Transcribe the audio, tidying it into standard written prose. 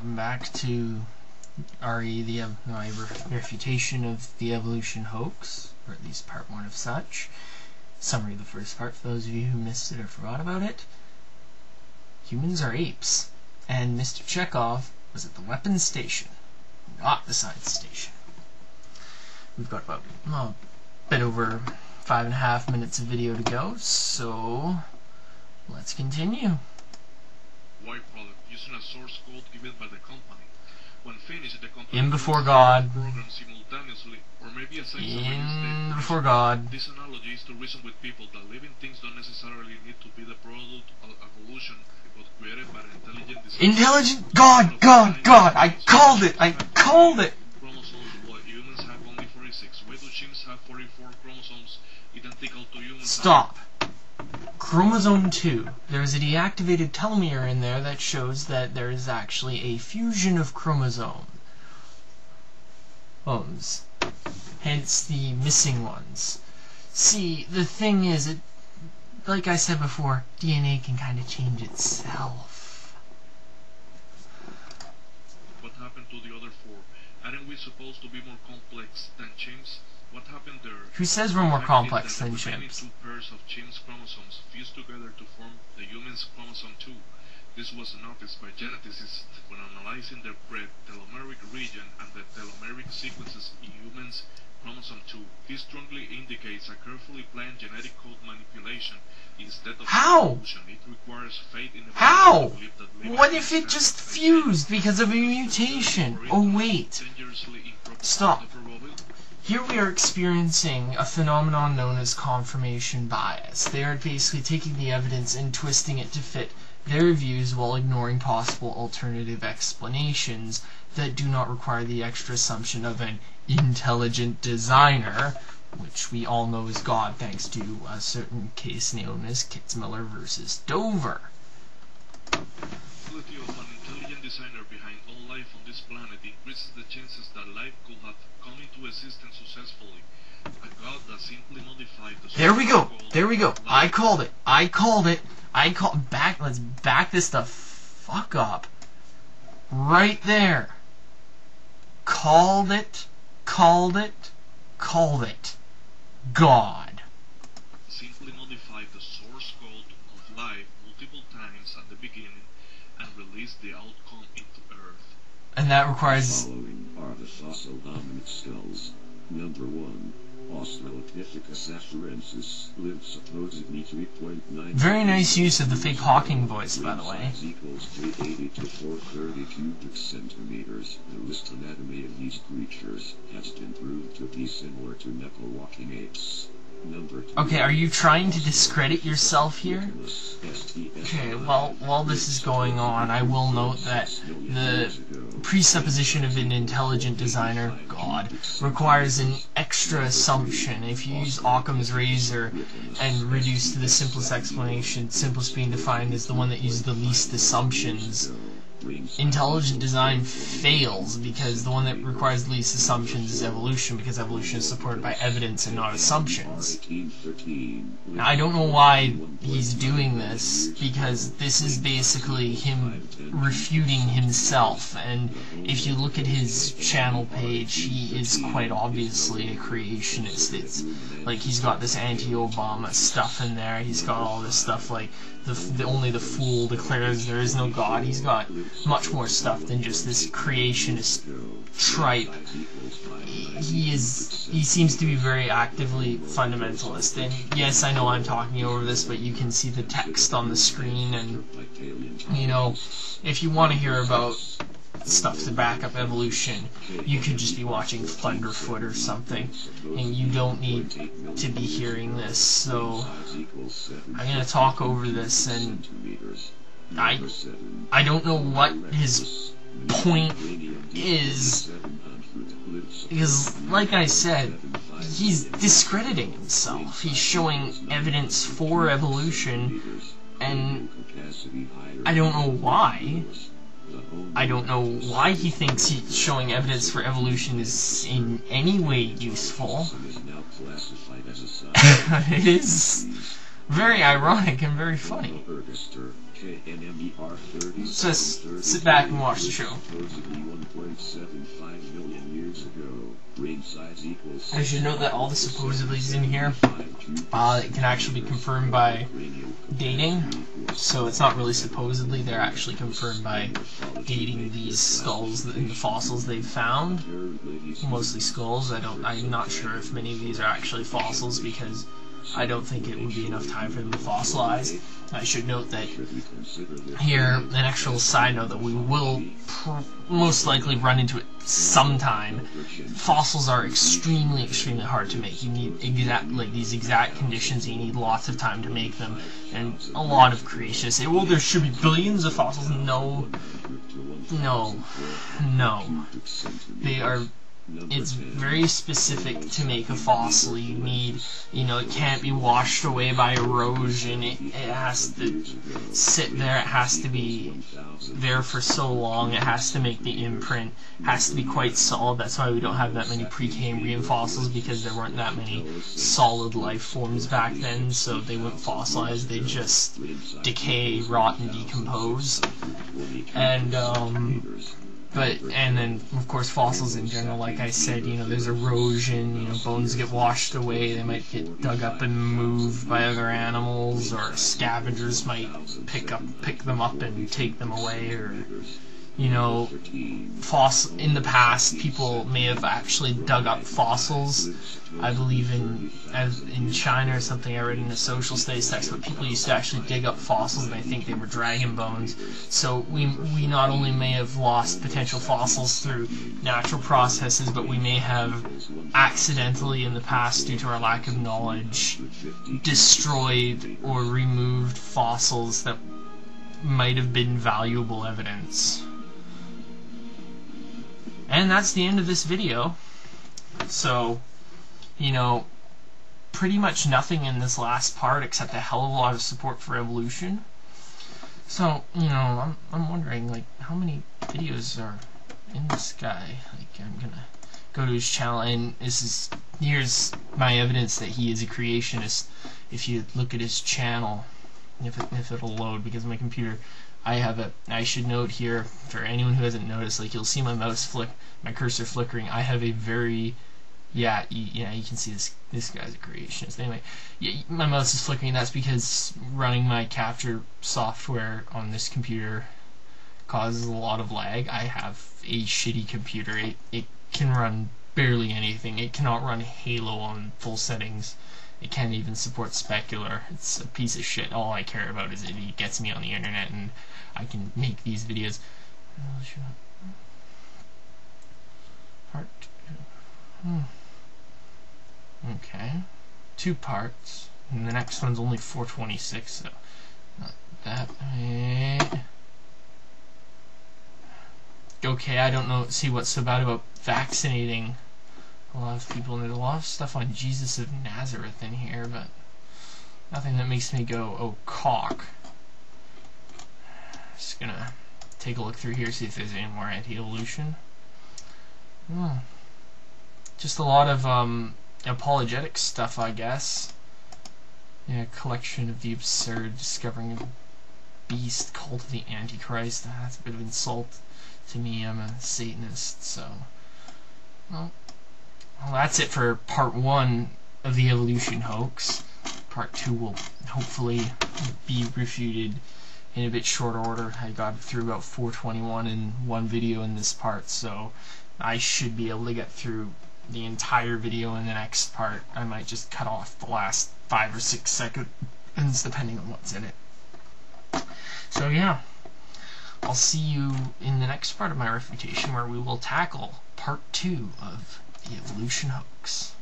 Welcome back to my refutation of the evolution hoax, or at least part 1 of such. Summary of the first part for those of you who missed it or forgot about it. Humans are apes, and Mr. Chekhov was at the weapons station, not the science station. We've got about a bit over 5.5 minutes of video to go, so let's continue. White product using a source code given by the company. When finished, the company In before God. program simultaneously, or maybe a In before God. This analogy is to reason with people that living things don't necessarily need to be the product of evolution, but created by an intelligent design. Intelligent God! I called it! Chromosomes, what humans have only 46. Why do chimps have 44 chromosomes identical to humans? Stop. Chromosome 2. There's a deactivated telomere in there that shows that there is actually a fusion of chromosomes. Hence the missing ones. See, the thing is, like I said before, DNA can kind of change itself. What happened to the other 4? Aren't we supposed to be more complex than chimps? What happened there? Who says we're more complex than The remaining chimps? 2 pairs of chimps' chromosomes fused together to form the human's chromosome 2. This was noticed by geneticists when analyzing the pre-telomeric region and the telomeric sequences in humans' chromosome 2. This strongly indicates a carefully planned genetic code manipulation instead of evolution. It requires faith in the How? to believe that living What if it things just have fused because of a mutation? Oh wait. dangerously improper Stop. probability. Here we are experiencing a phenomenon known as confirmation bias. They are basically taking the evidence and twisting it to fit their views while ignoring possible alternative explanations that do not require the extra assumption of an intelligent designer, which we all know is God thanks to a certain case known as Kitzmiller versus Dover. The possibility of an intelligent designer behind all life on this planet increases the chances that life could have come into existence successfully. A God that simply modified the There we go. so-called There we go. I life. called it. Let's back this the fuck up. Right there. Called it. God. Simply modified the source code of life multiple times at the beginning and released the outcome into Earth. And that requires... Following are the fossil hominid skulls. Number 1, Australopithecus afarensis lived supposedly 3.9. Very nice use of the fake Hawking voice, by the way. Size equals 380 to 430 cubic centimeters. The wrist anatomy of these creatures has been proved to be similar to Nepal-walking apes. Number 2. Okay, are you trying to discredit yourself here? Okay, well, while this is going on, I will note that the presupposition of an intelligent designer, God, requires an extra assumption. If you use Occam's razor and reduce to the simplest explanation, simplest being defined as the one that uses the least assumptions, intelligent design fails because the one that requires the least assumptions is evolution, because evolution is supported by evidence and not assumptions. Now, I don't know why he's doing this, because this is basically him refuting himself, and if you look at his channel page, he is quite obviously a creationist. It's like he's got this anti-Obama stuff in there, he's got all this stuff like only the fool declares there is no God. He's got much more stuff than just this creationist tripe. He seems to be very actively fundamentalist, and yes, I know I'm talking over this, but you can see the text on the screen, and you know, if you want to hear about stuff to back up evolution, you could just be watching Thunderfoot or something, and you don't need to be hearing this. So I'm gonna talk over this, and I don't know what his point is, because like I said, he's discrediting himself. He's showing evidence for evolution, and I don't know why. I don't know why he thinks showing evidence for evolution is in any way useful. It is very ironic and very funny. Just sit back and watch the show. I should note that all the supposedly's in here, it can actually be confirmed by dating, so it's not really supposedly, they're actually confirmed by dating these skulls and the fossils they've found. Mostly skulls. I'm not sure if many of these are actually fossils, because I don't think it would be enough time for them to fossilize. I should note that here, an actual side note, that we will most likely run into it sometime. Fossils are extremely, extremely hard to make. You need these exact conditions. You need lots of time to make them, and a lot of creation. Say, well, there should be billions of fossils. No. They are. It's very specific to make a fossil. You need, it can't be washed away by erosion. It has to sit there. It has to be there for so long. It has to make the imprint. It has to be quite solid. That's why we don't have that many Precambrian fossils, because there weren't that many solid life forms back then, so they wouldn't fossilize. They'd just decay, rot, and decompose. And then, of course, fossils in general, like I said, there's erosion, bones get washed away, they might get dug up and moved by other animals, or scavengers might pick them up and take them away, or, in the past, people may have actually dug up fossils. I believe in China or something, I read in a social studies text, but people used to actually dig up fossils, and I think they were dragon bones. So we not only may have lost potential fossils through natural processes, but we may have accidentally in the past, due to our lack of knowledge, destroyed or removed fossils that might have been valuable evidence. And that's the end of this video. So, pretty much nothing in this last part except a hell of a lot of support for evolution. So, I'm wondering, how many videos are in this guy? I'm gonna go to his channel, and here's my evidence that he is a creationist. If you look at his channel, if it'll load, because my computer, I should note here, for anyone who hasn't noticed, you'll see my my cursor flickering. I have a very, you can see this guy's a creationist. Anyway, my mouse is flickering. That's because running my capture software on this computer causes a lot of lag. I have a shitty computer. It can run barely anything. It cannot run Halo on full settings. It can't even support specular. It's a piece of shit. All I care about is it gets me on the internet, and I can make these videos. Part 2. Okay. 2 parts. And the next one's only 426, so not that way. Okay, I don't know. See what's so bad about vaccinating a lot of people. And there's a lot of stuff on Jesus of Nazareth in here, but nothing that makes me go, oh, cock. Just gonna take a look through here, see if there's any more anti-evolution. Just a lot of apologetic stuff, I guess. Yeah, collection of the absurd, discovering a beast, cult of the Antichrist. That's a bit of an insult to me. I'm a Satanist, so. Well, that's it for part 1 of the evolution hoax. Part 2 will hopefully be refuted in a bit shorter order. I got through about 421 in one video in this part, so I should be able to get through the entire video in the next part. I might just cut off the last 5 or 6 seconds depending on what's in it. So yeah, I'll see you in the next part of my refutation, where we will tackle part 2 of the evolution hoax.